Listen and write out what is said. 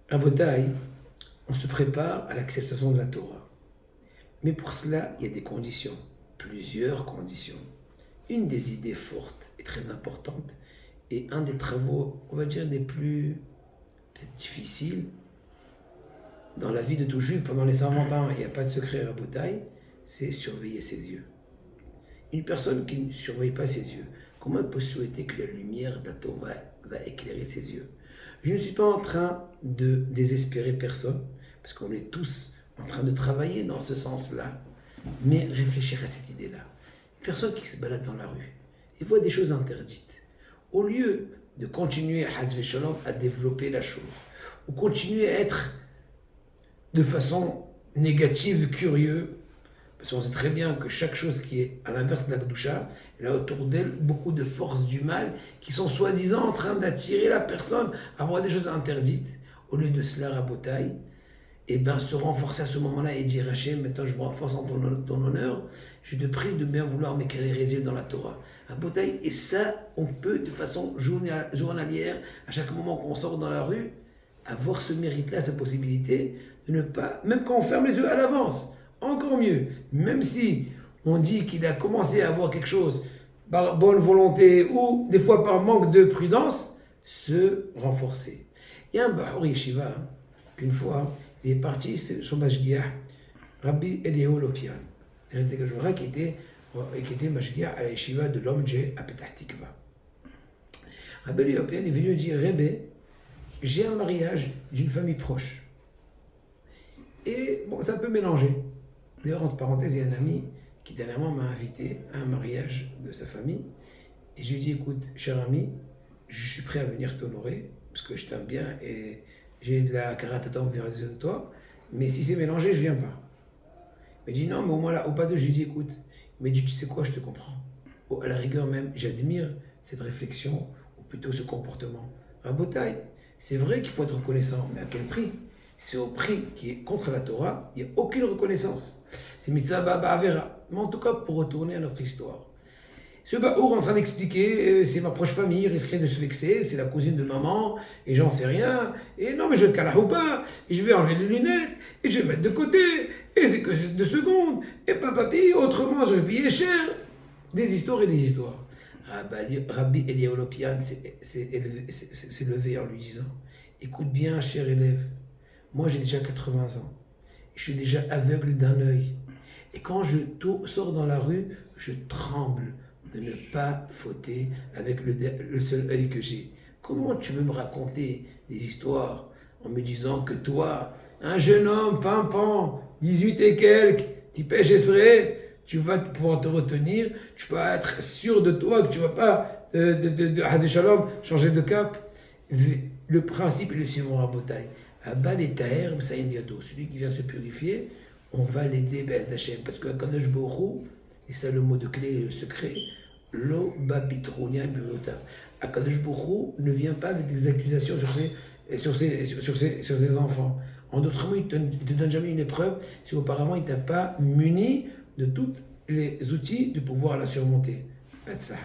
Rabotai, on se prépare à l'acceptation de la Torah. Mais pour cela, il y a des conditions, plusieurs conditions. Une des idées fortes et très importantes, et un des travaux, on va dire, des plus peut-être difficiles dans la vie de tout juif pendant les 120 ans, il n'y a pas de secret Rabotai, c'est surveiller ses yeux. Une personne qui ne surveille pas ses yeux, comment elle peut souhaiter que la lumière de la Torah va éclairer ses yeux? Je ne suis pas en train de désespérer personne, parce qu'on est tous en train de travailler dans ce sens-là, mais réfléchir à cette idée-là. Une personne qui se balade dans la rue et voit des choses interdites, au lieu de continuer à développer la chose, ou continuer à être de façon négative, curieux, parce qu'on sait très bien que chaque chose qui est à l'inverse de la Kedusha, elle a autour d'elle beaucoup de forces du mal qui sont soi-disant en train d'attirer la personne à voir des choses interdites. Au lieu de cela, Rabotai, et bien se renforcer à ce moment-là et dire Hachem, maintenant je me renforce en ton honneur, je te prie de bien vouloir m'éclairer les yeux dans la Torah. Rabotai, et ça, on peut de façon journalière, à chaque moment qu'on sort dans la rue, avoir ce mérite-là, cette possibilité de ne pas, même quand on ferme les yeux à l'avance, encore mieux, même si on dit qu'il a commencé à avoir quelque chose par bonne volonté ou des fois par manque de prudence, se renforcer. Il y a un Bahor Yeshiva qu'une fois, il est parti sur Mashgiach, Rabbi Eliyahu Lopian. C'est un joueur qui était Mashgiach à la Yeshiva de l'Omdje à Petah Tikva. Rabbi Eliyahu Lopian est venu dire Rebbe, j'ai un mariage d'une famille proche. Et bon, ça peut mélanger. D'ailleurs, entre parenthèses, il y a un ami qui dernièrement m'a invité à un mariage de sa famille. Et je lui ai dit, écoute, cher ami, je suis prêt à venir t'honorer, parce que je t'aime bien et j'ai de la karatatome vers de toi, mais si c'est mélangé, je viens pas. Il m'a dit, non, mais au moins là, au pas deux, je lui ai dit, écoute, il m'a dit, tu sais quoi, je te comprends. À la rigueur même, j'admire cette réflexion, ou plutôt ce comportement. Rabotai, c'est vrai qu'il faut être reconnaissant, mais à quel prix? C'est au prix qui est contre la Torah, il n'y a aucune reconnaissance. C'est mitzvah ba'avera. Mais en tout cas, pour retourner à notre histoire. Ce Baour en train d'expliquer, c'est ma proche famille, il risquerait de se vexer, c'est la cousine de maman, et j'en sais rien, et non mais je vais te calahoupa, et je vais enlever les lunettes, et je vais mettre de côté, et c'est que 2 secondes, et pas papi, autrement je vais payer cher. Des histoires et des histoires. Rabbi Eliyahu Lopian s'est levé en lui disant, écoute bien cher élève, moi j'ai déjà 80 ans, je suis déjà aveugle d'un œil, et quand je sors dans la rue, je tremble de ne pas fauter avec le seul œil que j'ai. Comment tu veux me raconter des histoires en me disant que toi, un jeune homme, pimpant, 18 et quelques, tu pêches et serais, tu vas pouvoir te retenir, tu peux être sûr de toi que tu ne vas pas, de Shalom, changer de cap. Le principe est le suivant à Botaï. Abba les taher, celui qui vient se purifier, on va l'aider d'Hachem. Parce que Kadosh Baruch Hu, et ça le mot de clé, le secret, Lo babitronia biota. Akadosh Baruch Hu ne vient pas avec des accusations sur ses enfants. En d'autres mots, il ne te donne jamais une épreuve si auparavant il ne t'a pas muni de tous les outils de pouvoir la surmonter. Betzlaha.